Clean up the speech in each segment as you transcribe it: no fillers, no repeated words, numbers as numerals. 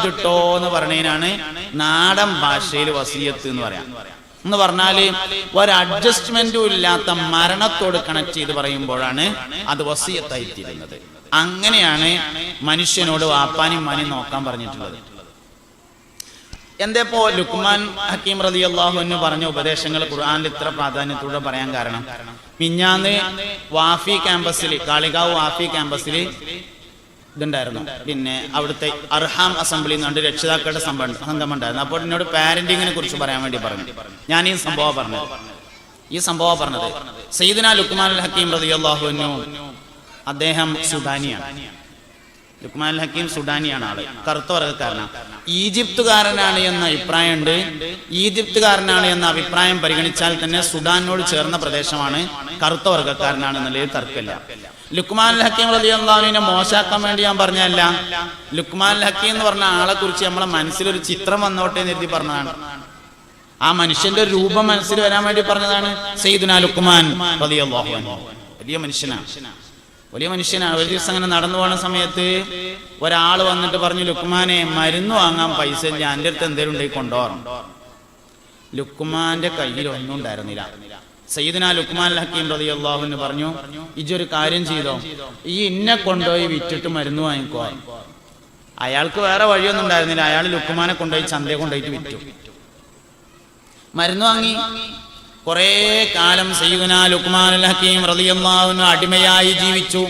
ആക്കരുതിട്ടോ എന്ന് പറഞ്ഞതിനാണ് നാടൻ ഭാഷയിൽ വസിയത്ത് എന്ന് പറയാം. എന്ന് പറഞ്ഞാല് ഒരു അഡ്ജസ്റ്റ്മെന്റും ഇല്ലാത്ത മരണത്തോട് കണക്ട് ചെയ്ത് പറയുമ്പോഴാണ് അത് വസിയത്തായിത്തീരുന്നത്. അങ്ങനെയാണ് മനുഷ്യനോട് വാപ്പാനും മനി നോക്കാൻ പറഞ്ഞിട്ടുള്ളത്. എന്തേപ്പോ ലുക്മാൻ ഹക്കീം റളിയല്ലാഹു അൻഹു പറഞ്ഞ ഉപദേശങ്ങൾ ഖുർആനിൽ ഇത്ര പ്രാധാന്യത്തോടെ പറയാൻ കാരണം, മിഞ്ഞാന്ന് വാഫി ക്യാമ്പസിൽ, കാളികാവ് വാഫി ക്യാമ്പസിൽ ഇതുണ്ടായിരുന്നു. പിന്നെ അവിടുത്തെ അർഹാം അസംബ്ലി എന്ന് പറഞ്ഞിട്ട് രക്ഷിതാക്കളുടെ സംഘം ഉണ്ടായിരുന്നു. അപ്പോൾ എന്നോട് പാരന്റിങ്ങിനെ കുറിച്ച് പറയാൻ വേണ്ടി പറഞ്ഞു. ഞാൻ ഈ സംഭവം പറഞ്ഞത് സയ്യിദുനാ ലുക്മാൻ ഹക്കീം റളിയല്ലാഹു അൻഹു അദ്ദേഹം സുഡാനിയാണ്. ലുക്മാൻ ഹക്കീം സുഡാനിയാണ്, ആള് കറുത്ത വർഗ്ഗക്കാരനാണ്. ഈജിപ്തുകാരനാണ് എന്ന അഭിപ്രായമുണ്ട്. ഈജിപ്തുകാരനാണ് എന്ന അഭിപ്രായം പരിഗണിച്ചാൽ തന്നെ സുഡാനോട് ചേർന്ന പ്രദേശമാണ്, കറുത്ത വർഗ്ഗക്കാരനാണ് എന്നുള്ളത് തർക്കമില്ല. ലുക്മാൻ ഹക്കീം റളിയല്ലാഹു അൻഹുവിനെ മോശാക്കാൻ വേണ്ടി ഞാൻ പറഞ്ഞല്ല. ലുക്മാൻ ഹക്കീം എന്ന് പറഞ്ഞ ആളെ കുറിച്ച് നമ്മളെ മനസ്സിലൊരു ചിത്രം വന്നോട്ടെ എന്ന് എഴുതി പറഞ്ഞതാണ്. ആ മനുഷ്യന്റെ രൂപം മനസ്സിൽ വരാൻ വേണ്ടി പറഞ്ഞതാണ്. സയ്യിദുനാ ലുക്മാൻ റളിയല്ലാഹു അൻഹു വലിയ മനുഷ്യനാണ്. ഒരു ദിവസം അങ്ങനെ നടന്നു പോകുന്ന സമയത്ത് ഒരാൾ വന്നിട്ട് പറഞ്ഞു, ലുക്മാനെ മരുന്ന് വാങ്ങാൻ പൈസ ഇല്ല, എൻ്റെ അടുത്ത് എന്തേലും ഉണ്ടെങ്കിൽ കൊണ്ടുപോകണം. ലുക്മാന്റെ കയ്യിൽ ഒന്നും ഉണ്ടായിരുന്നില്ല. സയ്യിദുനാ ലുക്മാൻ ഹക്കീം റളിയല്ലാഹു അൻഹു പറഞ്ഞു, ഇജൊരു കാര്യം ചെയ്തോ, ഈ ഇന്നെ കൊണ്ടുപോയി വിറ്റിട്ട് മരുന്ന് വാങ്ങിക്കോ. അയാൾക്ക് വേറെ വഴിയൊന്നും ഉണ്ടായിരുന്നില്ല. അയാൾ ലുക്മാനെ കൊണ്ടുപോയി ചന്തയെ കൊണ്ടുപോയിട്ട് വിറ്റു, മരുന്ന് വാങ്ങി. കുറെ കാലം സയ്യിദുനാ ലുക്മാൻ ഹക്കീം റളിയല്ലാഹു അൻഹു അടിമയായി ജീവിച്ചു.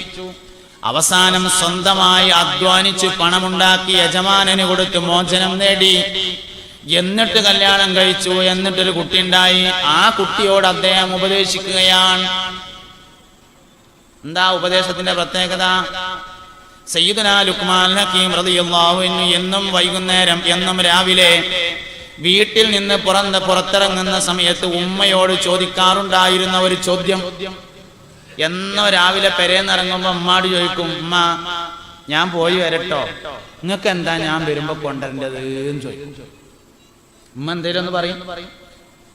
അവസാനം സ്വന്തമായി അധ്വാനിച്ച് പണമുണ്ടാക്കി യജമാനന് കൊടുത്ത് മോചനം നേടി. എന്നിട്ട് കല്യാണം കഴിച്ചു. എന്നിട്ടൊരു കുട്ടി ഉണ്ടായി. ആ കുട്ടിയോട് അദ്ദേഹം ഉപദേശിക്കുകയാണ്. എന്താ ഉപദേശത്തിന്റെ പ്രത്യേകത? സയ്യിദുനാ ലുക്മാൻ ഹക്കീം റളിയല്ലാഹു അൻഹു എന്നും വൈകുന്നേരം, എന്നും രാവിലെ വീട്ടിൽ നിന്ന് പുറത്തിറങ്ങുന്ന സമയത്ത് ഉമ്മയോട് ചോദിക്കാറുണ്ടായിരുന്ന ഒരു ചോദ്യം. എന്നോ രാവിലെ പെരേന്നിറങ്ങുമ്പോ ഉമ്മാട് ചോദിക്കും, ഉമ്മ ഞാൻ പോയി വരട്ടോ, നിങ്ങൾക്ക് എന്താ ഞാൻ വരുമ്പോ കൊണ്ടുവരേണ്ടത് എന്ന് ചോദിക്കും. ഉമ്മ എന്തേലും ഒന്ന് പറയും,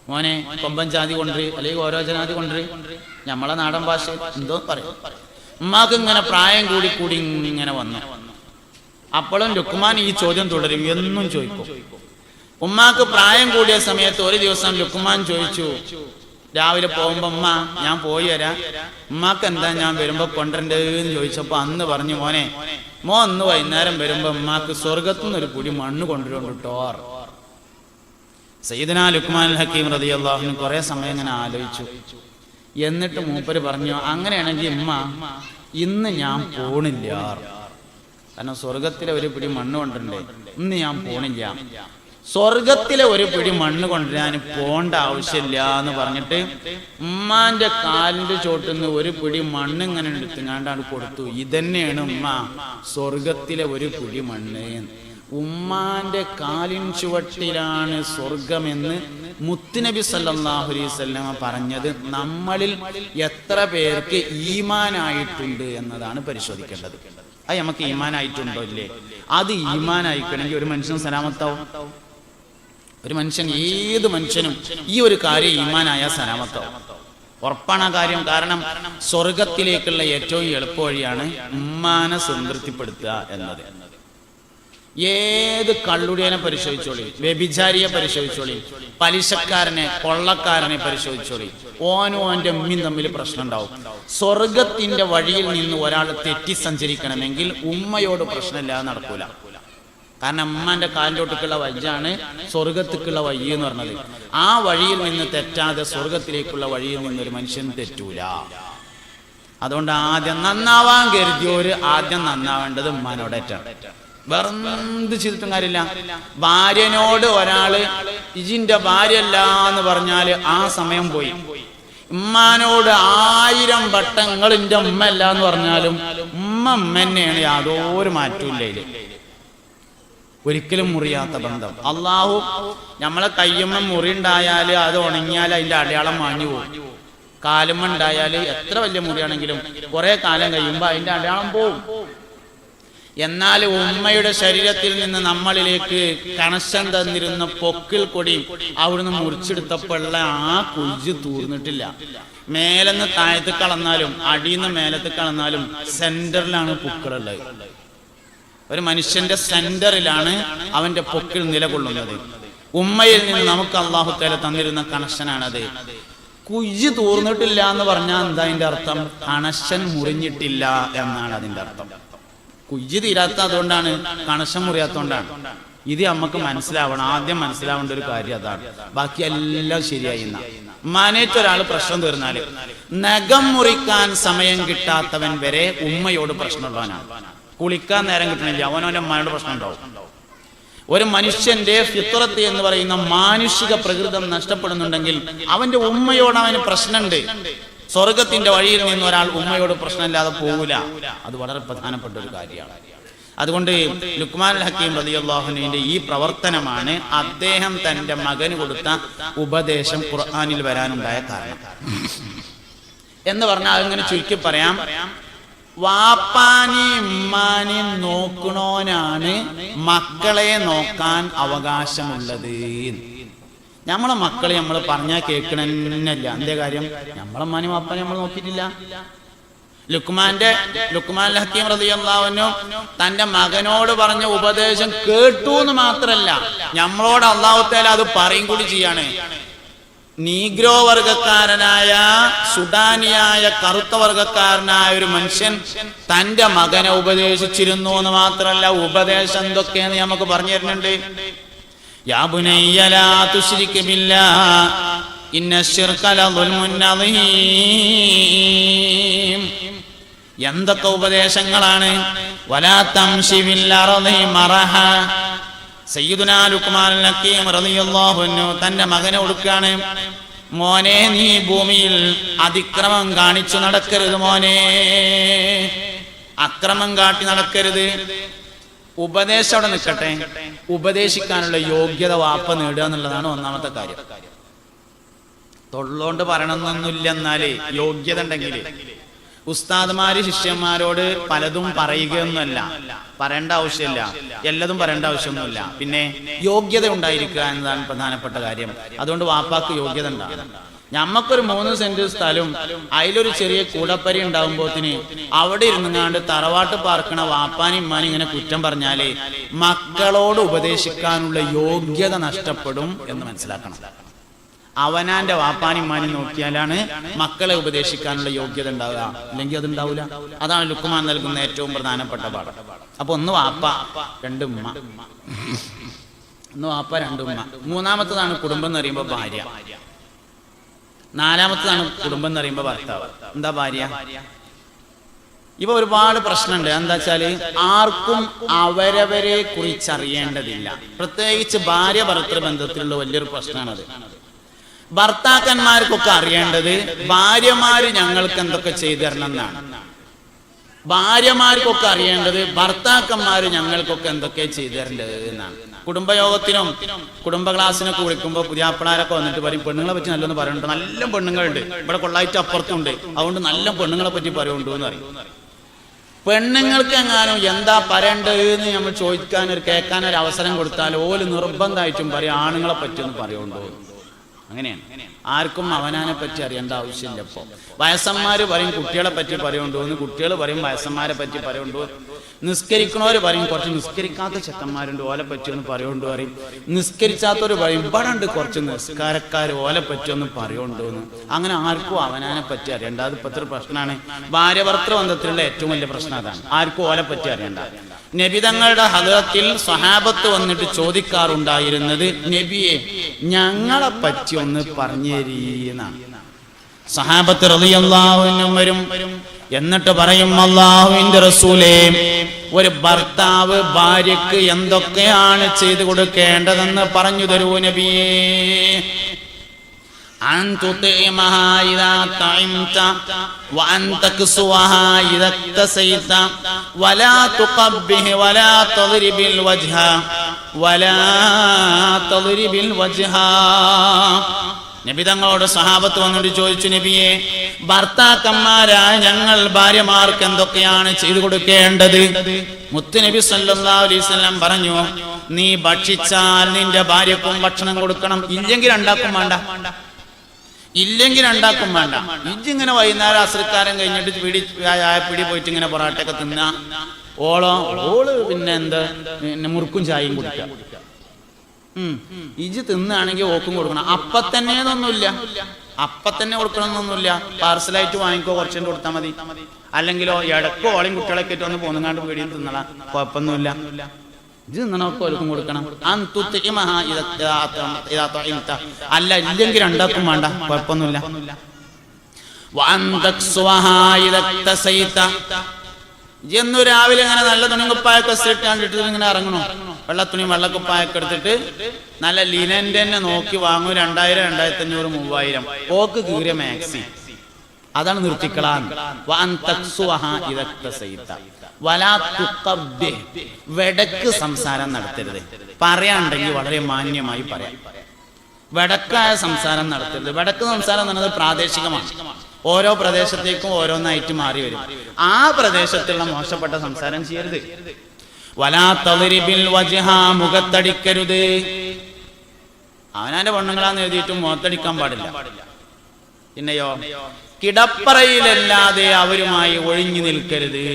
മോനെ കൊമ്പൻ ജാതി കൊണ്ടുവരി, അല്ലെങ്കിൽ ഓരോ ജനാതി കൊണ്ടുവരി, നമ്മളെ നാടൻ ഭാഷ എന്തോ പറയും. ഉമ്മാക്ക് ഇങ്ങനെ പ്രായം കൂടി കൂടി ഇങ്ങനെ വന്നു. അപ്പോഴും ലുക്മാൻ ഈ ചോദ്യം തുടരും, എന്നും ചോദിക്കും. ഉമ്മാക്ക് പ്രായം കൂടിയ സമയത്ത് ഒരു ദിവസം ലുക്മാൻ ചോദിച്ചു, രാവിലെ പോകുമ്പോ ഉമ്മ ഞാൻ പോയി വരാം, ഉമ്മാക്ക് എന്താ ഞാൻ വരുമ്പോ കൊണ്ടുവരേണ്ടതെന്ന് ചോദിച്ചപ്പോ അന്ന് പറഞ്ഞു, മോനെ അന്ന് വൈകുന്നേരം വരുമ്പോ ഉമ്മാക്ക് സ്വർഗത്തുനിന്ന് ഒരു പൊടി മണ്ണ് കൊണ്ടുവരുന്നുണ്ടോ. സയ്യിദുനാ ലുക്മാൻ ഹക്കീം റളിയല്ലാഹു അൻഹു കുറെ സമയം ഇങ്ങനെ ആലോചിച്ചു. എന്നിട്ട് മൂപ്പര് പറഞ്ഞു, അങ്ങനെയാണെങ്കിൽ ഉമ്മ ഇന്ന് ഞാൻ പോണില്ല, കാരണം സ്വർഗത്തിലെ ഒരു പിടി മണ്ണ് കൊണ്ടുവരണ്ടേ, ഇന്ന് ഞാൻ പോണില്ല. സ്വർഗത്തിലെ ഒരു പിടി മണ്ണ് കൊണ്ടുവരാൻ പോണ്ട ആവശ്യമില്ല എന്ന് പറഞ്ഞിട്ട് ഉമ്മാന്റെ കാലിന്റെ ചോട്ടുന്ന് ഒരു പിടി മണ്ണ് ഇങ്ങനെ എടുത്തുങ്ങാണ്ടാണ് കൊടുത്തു. ഇതന്നെയാണ് ഉമ്മ സ്വർഗത്തിലെ ഒരു പിടി മണ്ണ്. ഉമ്മാന്റെ കാലിൻ ചുവട്ടിലാണ് സ്വർഗമെന്ന് മുത്തുനബി സല്ലല്ലാഹു അലൈഹി വസല്ലം പറഞ്ഞത്. നമ്മളിൽ എത്ര പേർക്ക് ഈമാനായിട്ടുണ്ട് എന്നതാണ് പരിശോധിക്കേണ്ടത്. അത് നമുക്ക് ഈമാനായിട്ടുണ്ടോ ഇല്ലേ? അത് ഈമാനായിക്കണമെങ്കിൽ ഒരു മനുഷ്യൻ സലാമത്താവും. ഒരു മനുഷ്യൻ, ഏത് മനുഷ്യനും ഈ ഒരു കാര്യം ഈമാനായ സലാമത്താവും, ഉറപ്പാണ് ആ കാര്യം. കാരണം സ്വർഗത്തിലേക്കുള്ള ഏറ്റവും എളുപ്പ വഴിയാണ് ഉമ്മാനെ സംതൃപ്തിപ്പെടുത്തുക എന്നത്. ഏത് കള്ളുടിയനെ പരിശോധിച്ചോളി, വ്യഭിചാരിയെ പരിശോധിച്ചോളി, പലിശക്കാരനെ, കൊള്ളക്കാരനെ പരിശോധിച്ചോളി, ഓനും ഓന്റെ ഉമ്മയും തമ്മിൽ പ്രശ്നം ഉണ്ടാവും. സ്വർഗത്തിന്റെ വഴിയിൽ നിന്ന് ഒരാൾ തെറ്റി സഞ്ചരിക്കണമെങ്കിൽ ഉമ്മയോട് പ്രശ്നമില്ലാതെ നടക്കൂല. കാരണം ഉമ്മാന്റെ കാലിലോട്ടേക്കുള്ള വഴിയാണ് സ്വർഗത്തേക്കുള്ള വഴി എന്ന് പറഞ്ഞത്. ആ വഴിയിൽ നിന്ന് തെറ്റാതെ സ്വർഗത്തിലേക്കുള്ള വഴിയിൽ നിന്നൊരു മനുഷ്യൻ തെറ്റൂല. അതുകൊണ്ട് ആദ്യം നന്നാവാൻ കരുതിയോര് ആദ്യം നന്നാവേണ്ടത് ഉമ്മാനോടേറ്റാണ്. വേറെന്ത് ചെയ്തിട്ടും കാര്യമില്ല. ഭാര്യനോട് ഒരാള് ഇജിന്റെ ഭാര്യയല്ല എന്ന് പറഞ്ഞാല് ആ സമയം പോയി. ഉമ്മാനോട് 1000 വട്ടങ്ങൾ ഇന്റെ ഉമ്മ അല്ല എന്ന് പറഞ്ഞാലും ഉമ്മ തന്നെയാണ്, യാതൊരു മാറ്റവും ഇല്ല. ഒരിക്കലും മുറിയാത്ത ബന്ധം. അള്ളാഹു നമ്മളെ കയ്യുമ്മ മുറി ഉണ്ടായാല് അത് ഉണങ്ങിയാൽ അതിന്റെ അടയാളം മാഞ്ഞു പോകും. കാലുമ്മ ഉണ്ടായാല് എത്ര വലിയ മുറിയാണെങ്കിലും കുറെ കാലം കഴിയുമ്പോ അതിന്റെ അടയാളം പോവും. എന്നാൽ ഉമ്മയുടെ ശരീരത്തിൽ നിന്ന് നമ്മളിലേക്ക് കണക്ഷൻ തന്നിരുന്ന പൊക്കിൽ കൊടിയും അവിടുന്ന് മുറിച്ചെടുത്തപ്പോഴുള്ള ആ കുജ് തൂർന്നിട്ടില്ല. മേലെന്ന് താഴത്ത് കളഞ്ഞാലും അടിയിൽ നിന്ന് മേലത്ത് കളഞ്ഞാലും സെന്ററിലാണ് പൂക്കളുള്ളത്. ഒരു മനുഷ്യന്റെ സെന്ററിലാണ് അവന്റെ പൊക്കിൾ നിലകൊള്ളുന്നത്. ഉമ്മയിൽ നിന്ന് നമുക്ക് അല്ലാഹു തആല തന്നിരുന്ന കണക്ഷനാണത്. കുയ്യ് തൂർന്നിട്ടില്ല എന്ന് പറഞ്ഞാൽ എന്താ അതിന്റെ അർത്ഥം? കണക്ഷൻ മുറിഞ്ഞിട്ടില്ല എന്നാണ് അതിന്റെ അർത്ഥം. കുയ്യ് തീരാത്ത അതുകൊണ്ടാണ്, കണക്ഷൻ മുറിയാത്തോണ്ടാണ്. ഇത് നമുക്ക് മനസ്സിലാവണം. ആദ്യം മനസ്സിലാവേണ്ട ഒരു കാര്യം അതാണ്. ബാക്കി എല്ലാം ശരിയായി. മനേറ്റൊരാൾ പ്രശ്നം തീർന്നാല് നഖം മുറിക്കാൻ സമയം കിട്ടാത്തവൻ വരെ ഉമ്മയോട് പ്രശ്നമുള്ളവനാണ്. കുളിക്കാൻ നേരം കിട്ടണില്ല, അവനവന്റെ അമ്മയോട് പ്രശ്നം ഉണ്ടാവും. ഒരു മനുഷ്യന്റെ ഫിത്രത്ത് എന്ന് പറയുന്ന മാനുഷിക പ്രകൃതം നഷ്ടപ്പെടുന്നുണ്ടെങ്കിൽ അവന്റെ ഉമ്മയോട് അവന് പ്രശ്നമുണ്ട്. സ്വർഗത്തിന്റെ വഴിയിൽ നിന്ന് ഒരാൾ ഉമ്മയോട് പ്രശ്നമില്ലാതെ പോകൂല. അത് വളരെ പ്രധാനപ്പെട്ട ഒരു കാര്യമാണ്. അതുകൊണ്ട് ലുക്മാനുൽ ഹക്കീം റളിയല്ലാഹു അൻഹുവിന്റെ ഈ പ്രവർത്തനമാണ് അദ്ദേഹം തന്റെ മകന് കൊടുത്ത ഉപദേശം ഖുർആനിൽ വരാനുണ്ടായ കാരണം എന്ന് പറഞ്ഞാൽ അങ്ങനെ ചുരുക്കി പറയാം. വാപ്പാനി ഉമ്മാനി നോക്കണോനാണ് മക്കളെ നോക്കാൻ അവകാശമുള്ളത്. നമ്മളെ മക്കളെ നമ്മൾ പറഞ്ഞാൽ കേൾക്കണമെന്നില്ല. എന്തേ കാര്യം? നമ്മളമ്മാനി വാപ്പാനി നമ്മൾ നോക്കിയിട്ടില്ല. ലുക്മാനുൽ ഹക്കീം റളിയല്ലാഹു അൻഹു തന്റെ മകനോട് പറഞ്ഞ ഉപദേശം കേട്ടു എന്ന് മാത്രല്ല, നമ്മളോട് അല്ലാഹു തആല അത് പറയും കൂടി ചെയ്യാണ്. നീഗ്രോ വർഗക്കാരനായ സുഡാനിയായ കറുത്ത വർഗക്കാരനായ ഒരു മനുഷ്യൻ തന്റെ മകനെ ഉപദേശിച്ചിരുന്നു എന്ന് മാത്രല്ല, ഉപദേശം എന്തൊക്കെയെന്ന് നമുക്ക് പറഞ്ഞു തരുന്നുണ്ട്. യാ ബുനയ്യ ലാ തുശ്രിക് ബില്ലാഹ് ഇന്ന ശിർക ലദുൽമുൻ അദീം. എന്തൊക്കെ ഉപദേശങ്ങളാണ്! വലാ തംശി ഫിൽ അർളി മറഹ. സയ്യിദുനാ ലുക്മാനുൽ ഹക്കീം റളിയല്ലാഹു അൻഹു തന്റെ മകനെ കൊടുക്കുകയാണ്. മോനെ, നീ ഭൂമിയിൽ അതിക്രമം കാണിച്ചു നടക്കരുത് മോനെ, അക്രമം കാട്ടി നടക്കരുത്. ഉപദേശം അവിടെ നിൽക്കട്ടെ, ഉപദേശിക്കാനുള്ള യോഗ്യത വാപ്പ നേടുക എന്നുള്ളതാണ് ഒന്നാമത്തെ കാര്യം. തൊള്ളോണ്ട് പറയണമെന്നൊന്നുമില്ല, എന്നാലേ യോഗ്യത ഉണ്ടെങ്കിൽ. ഉസ്താദ്മാര് ശിഷ്യന്മാരോട് പലതും പറയുകയൊന്നുമല്ല, പറയേണ്ട ആവശ്യമില്ല, എല്ലാതും പറയേണ്ട ആവശ്യമൊന്നുമില്ല. പിന്നെ യോഗ്യത ഉണ്ടായിരിക്കുക എന്നതാണ് പ്രധാനപ്പെട്ട കാര്യം. അതുകൊണ്ട് വാപ്പാക്ക് യോഗ്യത ഉണ്ടാകും. ഞമ്മക്കൊരു 3 സെന്റ് സ്ഥലവും അതിലൊരു ചെറിയ കൂടപ്പരി ഉണ്ടാകുമ്പോത്തിന് അവിടെ ഇരുന്നാണ്ട് തറവാട്ട് പാർക്കണ വാപ്പാനും ഉമ്മാനും ഇങ്ങനെ കുറ്റം പറഞ്ഞാലേ മക്കളോട് ഉപദേശിക്കാനുള്ള യോഗ്യത നഷ്ടപ്പെടും എന്ന് മനസ്സിലാക്കണം. അവനാന്റെ വാപ്പാനും ഉമ്മാനും നോക്കിയാലാണ് മക്കളെ ഉപദേശിക്കാനുള്ള യോഗ്യത ഉണ്ടാവുക, അല്ലെങ്കിൽ അത് ഉണ്ടാവില്ല. അതാണ് ലുക്മാൻ നൽകുന്ന ഏറ്റവും പ്രധാനപ്പെട്ട പാഠം. അപ്പൊ ഒന്ന് വാപ്പ, 2 ഉമ്മ. ഒന്ന് വാപ്പ, 2 ഉമ്മ. മൂന്നാമത്തതാണ് കുടുംബം എന്ന് പറയുമ്പോൾ ഭാര്യ. നാലാമത്തതാണ് കുടുംബം എന്ന് പറയുമ്പോൾ ഭർത്താവ്. എന്താ ഭാര്യ? ഇപ്പൊ ഒരുപാട് പ്രശ്നമുണ്ട്. എന്താ വെച്ചാല് ആർക്കും അവരവരെ കുറിച്ചറിയേണ്ടതില്ല. പ്രത്യേകിച്ച് ഭാര്യ ഭർത്തൃ ബന്ധത്തിലുള്ള വലിയൊരു പ്രശ്നമാണത്. ഭർത്താക്കന്മാർക്കൊക്കെ അറിയേണ്ടത് ഭാര്യമാര് ഞങ്ങൾക്ക് എന്തൊക്കെ ചെയ്തു തരണം എന്നാണ്. ഭാര്യമാർക്കൊക്കെ അറിയേണ്ടത് ഭർത്താക്കന്മാര് ഞങ്ങൾക്കൊക്കെ എന്തൊക്കെ ചെയ്തു തരേണ്ടത് എന്നാണ്. കുടുംബയോഗത്തിനും കുടുംബ ക്ലാസ്സിനൊക്കെ വിളിക്കുമ്പോൾ പുതിയാപ്പിളാരൊക്കെ വന്നിട്ട് പറയും, പെണ്ണുങ്ങളെ പറ്റി നല്ലൊന്ന് പറയുന്നുണ്ട്, നല്ല പെണ്ണുങ്ങളുണ്ട് ഇവിടെ, കൊള്ളായിട്ട് അപ്പുറത്തുണ്ട്, അതുകൊണ്ട് നല്ല പെണ്ണുങ്ങളെ പറ്റി പറയുന്നുണ്ട് എന്ന് പറയും. പെണ്ണുങ്ങൾക്ക് എങ്ങാനും എന്താ പറയേണ്ടതെന്ന് നമ്മൾ ചോദിക്കാൻ കേൾക്കാൻ ഒരു അവസരം കൊടുത്താൽ ഓല് നിർബന്ധമായിട്ടും പറയും ആണുങ്ങളെ പറ്റി ഒന്ന് പറയുന്നുണ്ടോ. അങ്ങനെയാണ്. ആർക്കും അവനാനെ പറ്റി അറിയേണ്ട ആവശ്യമില്ല. ഇപ്പൊ വയസ്സന്മാര് പറയും കുട്ടികളെ പറ്റി പറയുന്നുണ്ടോ എന്ന്, കുട്ടികൾ പറയും വയസ്സന്മാരെ പറ്റി പറയുന്നുണ്ടോ. നിസ്കരിക്കണവര് പറയും കുറച്ച് നിസ്കരിക്കാത്ത ചെക്കന്മാരുണ്ട് ഓലെ പറ്റി ഒന്ന് പറയുന്നുണ്ടോ പറയും. നിസ്കരിച്ചാത്തവര് പറയും ഇവിടെ ഉണ്ട് കുറച്ച് നിസ്കാരക്കാർ ഓലെ പറ്റി ഒന്ന് പറയുന്നുണ്ടോ എന്ന്. അങ്ങനെ ആർക്കും അവനാനെ പറ്റി അറിയണ്ട. അത് ഇപ്പത്തെ ഒരു പ്രശ്നമാണ്. ഭാര്യ ഭർത്തൃ ബന്ധത്തിലുള്ള ഏറ്റവും വലിയ പ്രശ്നം അതാണ്. ആർക്കും ഓലെ പറ്റി അറിയണ്ട. നബി തങ്ങളുടെ ഹദറത്തിൽ സ്വഹാബത്ത് വന്നിട്ട് ചോദിക്കാറുണ്ടായിരുന്നത്, നബിയെ ഞങ്ങളെ പറ്റി ഒന്ന് പറഞ്ഞു തരീന്നാണ്. സ്വഹാബത്ത് റളിയല്ലാഹു അൻഹും വരും, എന്നിട്ട് പറയും, അല്ലാഹുവിന്റെ റസൂലേ, ഒരു ഭർത്താവ് ഭാര്യക്ക് എന്തൊക്കെയാണ് ചെയ്തു കൊടുക്കേണ്ടതെന്ന് പറഞ്ഞു തരൂ നബിയേ. أن تطعمها إذا طعمت وأن تكسوها إذا اكتسيت ولا تقبه ولا تضرب الوجه ولا تضرب الوجه. നബി തങ്ങളോട് സഹാബത്ത് വന്നിട്ട് ചോദിച്ചു, നബിയെ, ഭർത്താക്കന്മാരായ ഞങ്ങൾ ഭാര്യമാർക്ക് എന്തൊക്കെയാണ് ചെയ്തു കൊടുക്കേണ്ടത്? മുത്തുനബി സല്ലല്ലാഹു അലൈഹി വസല്ലം പറഞ്ഞു, നീ ഭക്ഷിച്ചാൽ നിന്റെ ഭാര്യക്കും ഭക്ഷണം കൊടുക്കണം, ഇല്ലെങ്കിൽ ഉണ്ടാക്കും വേണ്ട. ഇല്ലെങ്കിൽ ഉണ്ടാക്കും വേണ്ട. ഇജ്ജിങ്ങനെ വൈകുന്നേരം അസ്രക്കാരം കഴിഞ്ഞിട്ട് പിടി പോയിട്ട് ഇങ്ങനെ പൊറാട്ടയൊക്കെ തിന്ന, ഓള് പിന്നെ എന്താ പിന്നെ മുറുക്കും ചായയും കുടിക്കുക. ഇജ് തിന്നാണെങ്കിൽ ഓക്കും കൊടുക്കണം. അപ്പത്തന്നെന്നൊന്നുമില്ല, അപ്പത്തന്നെ കൊടുക്കണമെന്നൊന്നുമില്ല. പാർസലായിട്ട് വാങ്ങിക്കോ, കുറച്ചുകൊണ്ട് കൊടുത്താൽ മതി. അല്ലെങ്കിലോ ഇടക്കോ ഓളയും കുട്ടികളൊക്കെ ഇട്ട് ഒന്ന് പോന്നുകാണ്ട് വീടിയും തിന്നണം, കുഴപ്പമൊന്നുമില്ല. ഇത് തിന്നണമൊക്കെ ഓർക്കും കൊടുക്കണം. അല്ല ഇല്ലെങ്കിൽ രണ്ടാക്കും വേണ്ട, കുഴപ്പമൊന്നുമില്ല. എന്നു രാവിലെ ഇങ്ങനെ നല്ല തുണി കുപ്പായൊക്കെ കണ്ടിട്ട് ഇങ്ങനെ ഇറങ്ങണോ, വെള്ളത്തുണിയും വെള്ളക്കുപ്പായൊക്കെ എടുത്തിട്ട് നല്ല ലിനന്റെ തന്നെ നോക്കി വാങ്ങും. 2000, 2500, 3000 ഓക്ക് കീറിയ മാക്സി, അതാണ് നിർത്തിക്കളാൻ. വെടക്ക് സംസാരം നടത്തരുത്. പറയാണ്ടെങ്കിൽ വളരെ മാന്യമായി പറയാം. വെടക്കായ സംസാരം നടത്തരുത്. വെടക്ക് സംസാരം എന്നത് പ്രാദേശികമാണ്. ഓരോ പ്രദേശത്തേക്കും ഓരോന്നായിട്ട് മാറി വരും. ആ പ്രദേശത്തുള്ള മോശപ്പെട്ട സംസാരം ചെയ്യരുത്. വലാ തളിരിബിൽ വജ്ഹ, മുഖത്തടിക്കരുത്. അവനാന്റെ പെണ്ണുങ്ങളാന്ന് എഴുതിയിട്ടും മുഖത്തടിക്കാൻ പാടില്ല. പിന്നെയോ കിടപ്പറയിലല്ലാതെ അവരുമായി ഒഴിഞ്ഞു നിൽക്കരുത്.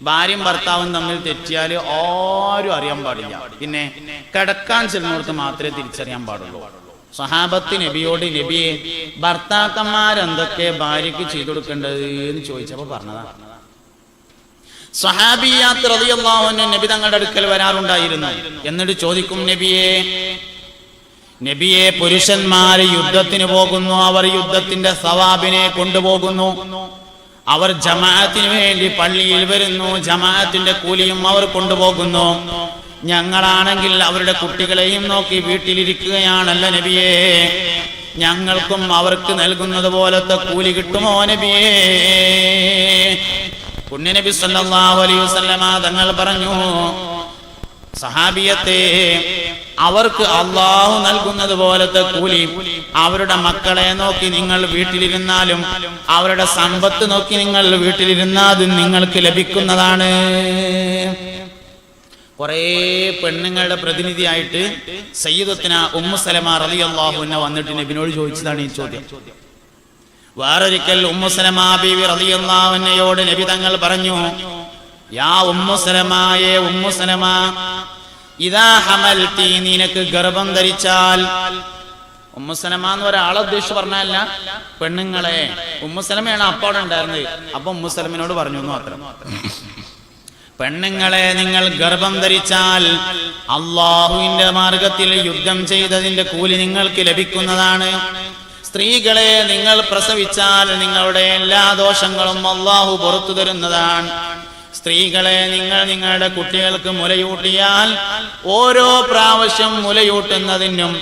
ഭാര്യയും ഭർത്താവും തമ്മിൽ തെറ്റിയാൽ ആരും അറിയാൻ പാടില്ല. പിന്നെ കിടക്കാൻ ചെല്ലുന്നവർക്ക് മാത്രമേ തിരിച്ചറിയാൻ പാടുള്ളൂ. സ്വഹാബത്ത് നബിയോട്, നബിയെ ഭർത്താക്കന്മാരെന്തൊക്കെ ഭാര്യയ്ക്ക് ചെയ്തു കൊടുക്കേണ്ടത് എന്ന് ചോദിച്ചപ്പോ പറഞ്ഞതാ. സ്വഹാബിയാത്ത് റളിയല്ലാഹു അൻഹു നബി തങ്ങളുടെ അടുക്കൽ വരാറുണ്ടായിരുന്നു. എന്നിട്ട് ചോദിക്കും, നബിയെ പുരുഷന്മാര് യുദ്ധത്തിന് പോകുന്നു, അവർ യുദ്ധത്തിന്റെ സവാബിനെ കൊണ്ടുപോകുന്നു. അവർ ജമാഅത്തിന് വേണ്ടി പള്ളിയിൽ വരുന്നു, ജമാഅത്തിന്റെ കൂലിയും അവർ കൊണ്ടുപോകുന്നു. ഞങ്ങളാണെങ്കിൽ അവരുടെ കുട്ടികളെയും നോക്കി വീട്ടിലിരിക്കുകയാണല്ലോ നബിയേ, ഞങ്ങൾക്കും അവർക്ക് നൽകുന്നത് പോലത്തെ കൂലി കിട്ടുമോ നബിയേ? പുണ്യനബി സല്ലല്ലാഹു അലൈഹി വസല്ലമ തങ്ങൾ പറഞ്ഞു, സഹാബിയത്തെ, അവർക്ക് അള്ളാഹു നൽകുന്നത് പോലത്തെ കൂലി അവരുടെ മക്കളെ നോക്കി നിങ്ങൾ വീട്ടിലിരുന്നാലും അവരുടെ സമ്പത്ത് നോക്കി നിങ്ങൾ വീട്ടിലിരുന്നാലും നിങ്ങൾക്ക് ലഭിക്കുന്നതാണ്. കുറേ പെണ്ണുങ്ങളുടെ പ്രതിനിധിയായിട്ട് സയ്യിദത്തുന ഉമ്മു സലമ റളിയല്ലാഹു അൻഹ വന്നിട്ട് നബിയോട് ചോദിച്ചതാണ് ഈ ചോദ്യം. വേറൊരിക്കൽ ഉമ്മു സലമ ബീവി റളിയല്ലാഹു അൻഹയോട് നബി തങ്ങൾ പറഞ്ഞു, യാ ഉമ്മു സലമയെ, ഉമ്മു സലമ, ഇദാ ഹമൽതി, നിനക്ക് ഗർഭം ധരിച്ചാൽ. ഉമ്മു സലമ എന്ന് ഒരാളെ ഉദ്ദേശിച്ച് പറഞ്ഞല്ല, പെണ്ണുങ്ങളെ. ഉമ്മു സലമയാണ് അപ്പോൾ അവിടെ ഉണ്ടായിരുന്നത്. അപ്പൊ ഉമ്മു സലമിനോട് പറഞ്ഞു എന്ന് മാത്രം. പെണ്ണുങ്ങളെ, നിങ്ങൾ ഗർഭം ധരിച്ചാൽ അള്ളാഹുവിന്റെ മാർഗത്തിൽ യുദ്ധം ചെയ്തതിന്റെ കൂലി നിങ്ങൾക്ക് ലഭിക്കുന്നതാണ്. സ്ത്രീകളെ, നിങ്ങൾ പ്രസവിച്ചാൽ നിങ്ങളുടെ എല്ലാ ദോഷങ്ങളും അള്ളാഹു പുറത്തു തരുന്നതാണ്. സ്ത്രീകളെ, നിങ്ങൾ നിങ്ങളുടെ കുട്ടികൾക്ക് മുലയൂട്ടിയാൽ ഓരോ പ്രാവശ്യം മുലയൂട്ടുന്നതിനും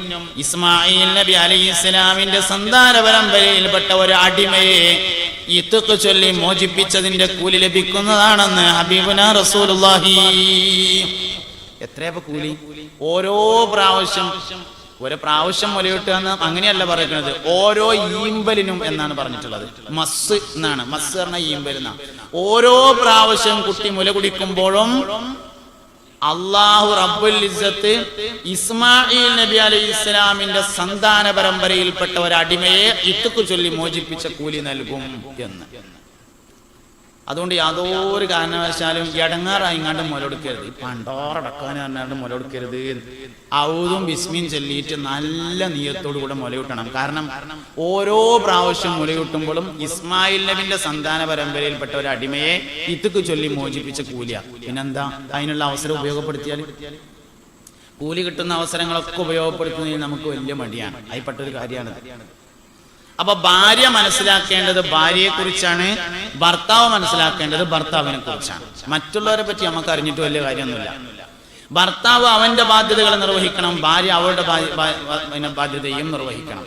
ഇസ്മായിൽ നബി അലൈഹിസ്സലാമിന്റെ സന്താന പരമ്പരയിൽപ്പെട്ട ഒരു അടിമയെ ഇത്ഖ് ചൊല്ലി മോചിപ്പിച്ചതിന്റെ കൂലി ലഭിക്കുന്നതാണെന്ന് ഹബീബുനാ റസൂലുള്ളാഹി. എത്രയപ്പോ കൂലി? ഓരോ പ്രാവശ്യം, ഒരു പ്രാവശ്യം മുലയൂട്ടുക എന്ന് അങ്ങനെയല്ല പറയുന്നത്, ഓരോ ഈമ്പലിനും എന്നാണ് പറഞ്ഞിട്ടുള്ളത്. മസ് എന്നാണ്, മസ് പറഞ്ഞ ഈമ്പൽ എന്നാണ്. ഓരോ പ്രാവശ്യം കുട്ടി മുല കുടിക്കുമ്പോഴും അല്ലാഹു റബ്ബുൽ ഇസ്സത്ത് ഇസ്മായിൽ നബി അലൈഹിസ്സലാമിന്റെ സന്താന പരമ്പരയിൽപ്പെട്ട ഒരു അടിമയെ ഇത്ഖ് ചൊല്ലി മോചിപ്പിച്ച കൂലി നൽകും എന്ന്. അതുകൊണ്ട് യാതൊരു കാരണവശാലും ഇടങ്ങാറായിങ്ങാണ്ട് മുലൊടുക്കരുത്. ഈ പണ്ടോറടക്കാൻ പറഞ്ഞാണ്ട് മുലൊടുക്കരുത്. ഔദും ബിസ്മിൻ ചൊല്ലിയിട്ട് നല്ല നിയത്തോടു കൂടെ മുലയൂട്ടണം. കാരണം ഓരോ പ്രാവശ്യം മുലയൂട്ടുമ്പോഴും ഇസ്മായിൽ നബിന്റെ സന്താന പരമ്പരയിൽപ്പെട്ട ഒരു അടിമയെ ഇത്ഖ് ചൊല്ലി മോചിപ്പിച്ച കൂലിയാ. പിന്നെന്താ, അതിനുള്ള അവസരം ഉപയോഗപ്പെടുത്തിയാൽ, കൂലി കിട്ടുന്ന അവസരങ്ങളൊക്കെ ഉപയോഗപ്പെടുത്തുന്നതിന് നമുക്ക് വലിയ മടിയാണ്. അതിൽപ്പെട്ടൊരു കാര്യമാണ്. അപ്പൊ ഭാര്യ മനസ്സിലാക്കേണ്ടത് ഭാര്യയെ കുറിച്ചാണ്, ഭർത്താവ് മനസ്സിലാക്കേണ്ടത് ഭർത്താവിനെ കുറിച്ചാണ്. മറ്റുള്ളവരെ പറ്റി നമുക്ക് അറിഞ്ഞിട്ട് വലിയ കാര്യമൊന്നുമില്ല. ഭർത്താവ് അവന്റെ ബാധ്യതകൾ നിർവഹിക്കണം, ഭാര്യ അവളുടെ ബാധ്യതയും നിർവഹിക്കണം.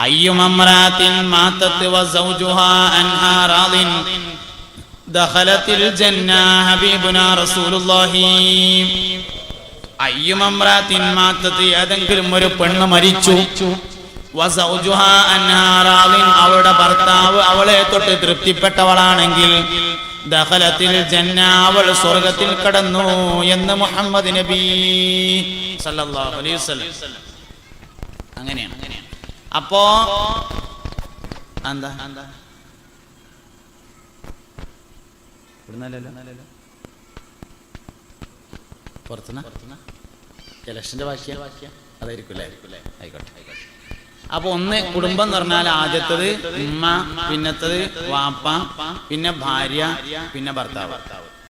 അയ്യുമംറാത്തിൻ മാതത് വസൗജുഹാ അൻഹാ റാദിൻ ദഖലത്തിൽ ജന്ന ഹബീബുനാ റസൂലുള്ളാഹി. അയ്യുമംറാത്തിൻ മാതത്, ഏതെങ്കിലും ഒരു പെണ്ണ് മരിച്ചു, വസൗജുഹാ അൻഹാ റാദിൻ, അവളുടെ ഭർത്താവ് അവളെ തൊട്ട് തൃപ്തിപ്പെട്ടവളാണെങ്കിൽ ദഖലത്തിൽ ജന്ന, അവൾ സ്വർഗ്ഗത്തിൽ കടന്നു എന്ന് മുഹമ്മദ് നബി സല്ലല്ലാഹു അലൈഹി വസല്ലം. അങ്ങനെയാണ്. അപ്പോ എന്താ പുറത്തുനിന്ന് ഇലക്ഷന്റെ വാക്യ അതായിരിക്കും അല്ലേ? ആയിക്കോട്ടെ. അപ്പൊ ഒന്ന് കുടുംബം എന്ന് പറഞ്ഞാൽ ആദ്യത്തത് ഉമ്മ, പിന്നത്തത് വാപ്പ, പിന്നെ ഭാര്യ, പിന്നെ ഭർത്താവ്.